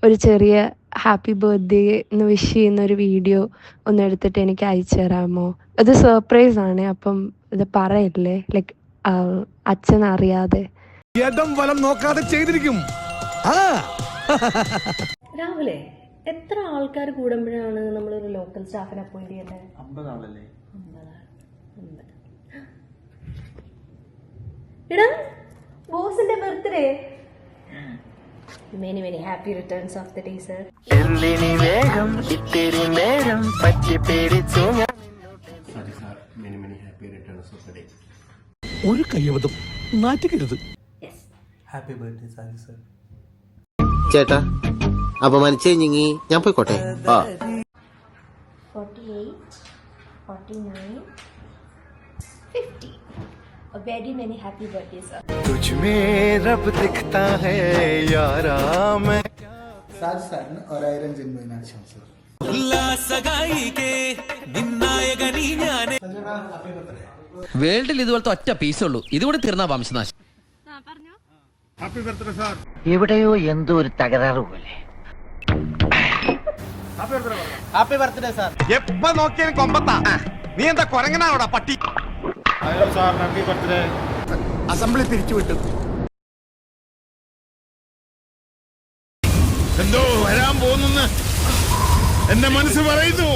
ഒരു ചെറിയ happy birthday എന്ന് വിഷ് ചെയ്യുന്നൊരു വീഡിയോ ഒന്ന് എടുത്തിട്ട് എനിക്ക് അയച്ചു തരാമോ? അത് സർപ്രൈസാണ്. അപ്പം ഇത് പറയല്ലേ, ലൈക്ക് അച്ഛൻ അറിയാതെ. ഇടം വലം നോക്കാതെ ചെയ്തിരിക്കും. രാഹുലേ, എത്ര ആൾക്കാർ കൂടുമ്പോഴാണ് നമ്മളൊരു ലോക്കൽ സ്റ്റാഫിനെ അപ്പോയിന്റ് ചെയ്യുന്നത്? 50 ആളല്ലേ? 50. എടാ, ബോസിന്റെ birthday. Many many happy returns of the day sir. എന്തിനി വേഗം ഇത്തിരി നേരം പറ്റി പേടിച്ചു ഞാൻ. Sorry sir, many many happy returns of the day. ഒരു കയ്യബദ്ധം നാറ്റിക്കരുത്. Happy birthday sorry sir. ചേട്ടാ, അപമാനിച്ചേ ഞങ്ങി ഞാൻ പോയിക്കോട്ടെ. 48, 49, 50. A very many happy birthday sir. तुझ में रब दिखता है यारा मैं. സാജ് സാറിന് 1000 ജന്മദിനാശംസകൾ. വേൾഡിൽ ഇതുപോലത്തെ ഒറ്റ പീസേ ഉള്ളൂ. ഇതുകൂടി തീർന്നാ വംശനാശം. എവിടെയോ എന്തോ ഒരു തകരാറ് പോലെ. Happy birthday sir. എപ്പ നോക്കിയാലും കൊമ്പത്താ. നീ എന്താ കൊരങ്ങനാവടാ പട്ടി? Sir happy birthday. അസംബ്ലി പിരിച്ചുവിട്ടു. എന്തോ വരാൻ പോകുന്നെന്ന് എന്റെ മനസ്സ് പറയുന്നു.